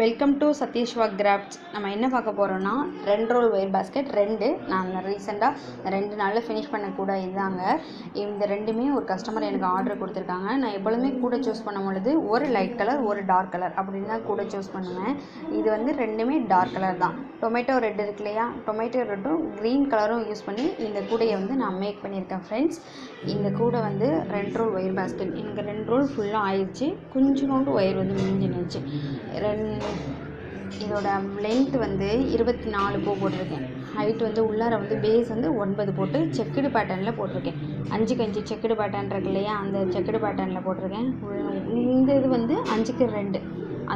Welcome to சதீஷ்வா crafts. நம்ம என்ன பார்க்க போகிறோன்னா 2 ரோல் ஒயர் பேஸ்கெட். நான் ரீசெண்டாக 2 நாளில் ஃபினிஷ் பண்ண கூட இதுதாங்க. இந்த ரெண்டுமே ஒரு கஸ்டமர் எனக்கு ஆர்டர் கொடுத்துருக்காங்க. நான் எப்பொழுதுமே கூட சூஸ் பண்ணும் பொழுது ஒரு லைட் கலர் ஒரு டார்க் கலர் அப்படின்னு தான் கூட சூஸ் பண்ணுவேன். இது வந்து ரெண்டுமே டார்க் கலர் தான். டொமேட்டோ ரெட் இருக்கு இல்லையா, டொமேட்டோ ரெட்டும் க்ரீன் கலரும் யூஸ் பண்ணி இந்த கூடையை வந்து நான் மேக் பண்ணியிருக்கேன் ஃப்ரெண்ட்ஸ். இந்த கூடை வந்து 2 ரோல் ஒயர் பேஸ்கெட். எனக்கு 2 ரோல் ஃபுல்லாக ஆயிடுச்சு. கொஞ்சோண்டு ஒயர் வந்து மிஞ்சினுச்சு. இதோட லென்த் வந்து 24 பூ போட்டிருக்கேன். ஹைட் வந்து உள்ளார வந்து பேஸ் வந்து 9 போட்டு செக்குடு பேட்டர்னில் போட்டிருக்கேன். 5க்கு 5 செக்குடு பேட்டர்ன் இருக்கு இல்லையா, அந்த செக்குடு பேட்டர்னில் போட்டிருக்கேன். இந்த இது வந்து 5க்கு 2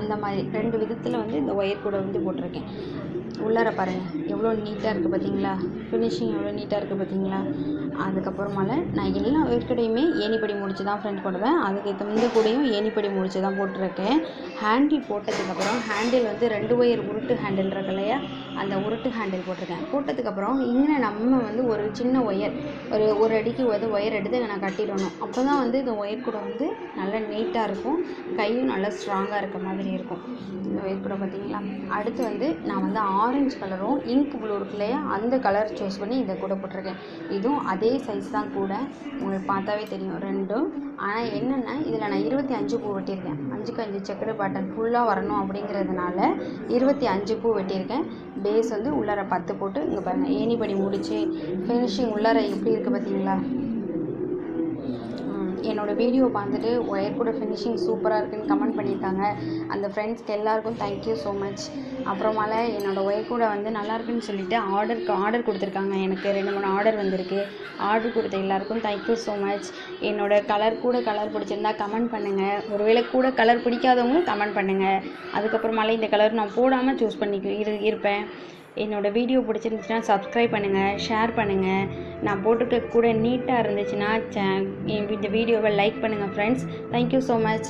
அந்த மாதிரி 2 விதத்தில் வந்து இந்த ஒயர் கூட வந்து போட்டிருக்கேன். உள்ளார பாருங்கள் எவ்வளோ நீட்டாக இருக்குது பார்த்தீங்களா, ஃபினிஷிங் எவ்வளோ நீட்டாக இருக்குது பார்த்தீங்களா. அதுக்கப்புறமால நான் எல்லா ஒயர்கடையுமே ஏணிப்படி முடிச்சு தான் ஃப்ரெண்ட் போடுவேன். அதுக்கு இந்த கூடையும் ஏணிப்படி முடிச்சு தான் போட்டிருக்கேன். ஹேண்டில் போட்டதுக்கப்புறம் ஹேண்டில் வந்து 2 ஒயர் உருட்டு ஹேண்டில் இருக்கு இல்லையா, அந்த உருட்டு ஹேண்டில் போட்டிருக்கேன். போட்டதுக்கப்புறம் இங்கே நம்ம வந்து ஒரு சின்ன ஒயர் ஒரு அடிக்கு ஒயர் எடுத்து நான் கட்டிடணும். அப்போ தான் வந்து இந்த ஒயர் கூட வந்து நல்லா நீட்டாக இருக்கும், கையும் நல்லா ஸ்ட்ராங்காக இருக்க மாதிரி இருக்கும் இந்த ஒயர் கூட பார்த்தீங்களா. அடுத்து வந்து நான் வந்து ஆரஞ்சு கலரும் இங்க் ப்ளூ இருக்கு இல்லையா, அந்த கலர் சூஸ் பண்ணி இந்த கூட போட்டிருக்கேன். இதுவும் அதே சைஸ் தான் கூட, உங்களுக்கு பார்த்தாவே தெரியும் ரெண்டும். ஆனால் என்னென்னா இதில் நான் 25 பூ வெட்டியிருக்கேன். 5க்கு 5 செக்குடு பேட்டர்ன் ஃபுல்லாக வரணும் அப்படிங்கிறதுனால 25 பூ வெட்டியிருக்கேன். பேஸ் வந்து உள்ளார 10 போட்டு இங்கே பாருங்கள் ஏணிப்படி முடிச்சு ஃபினிஷிங் உள்ளார எப்படி இருக்குது பார்த்தீங்களா. என்னோடய வீடியோ பார்த்துட்டு ஒயர் கூட ஃபினிஷிங் சூப்பராக இருக்குதுன்னு கமெண்ட் பண்ணியிருக்காங்க. அந்த ஃப்ரெண்ட்ஸ்க்கு எல்லாேருக்கும் தேங்க்யூ ஸோ மச். அப்புறமால என்னோடய ஒயர் கூட வந்து நல்லா இருக்குன்னு சொல்லிவிட்டு ஆர்டர் கொடுத்துருக்காங்க. எனக்கு 2-3 ஆர்டர் வந்திருக்கு. ஆர்டர் கொடுத்த எல்லாேருக்கும் தேங்க்யூ ஸோ மச். என்னோடய கலர் பிடிச்சிருந்தா கமெண்ட் பண்ணுங்கள். ஒருவேளை கூட கலர் பிடிக்காதவங்களும் கமெண்ட் பண்ணுங்கள். அதுக்கப்புறமால இந்த கலர் நான் போடாமல் சூஸ் பண்ணி இருப்பேன். என்னோடய வீடியோ பிடிச்சிருந்துச்சுன்னா சப்ஸ்கிரைப் பண்ணுங்கள், ஷேர் பண்ணுங்கள். நான் போட்டிருக்க கூட நீட்டாக இருந்துச்சுன்னா இந்த வீடியோவை லைக் பண்ணுங்கள் ஃப்ரெண்ட்ஸ். Thank you so much.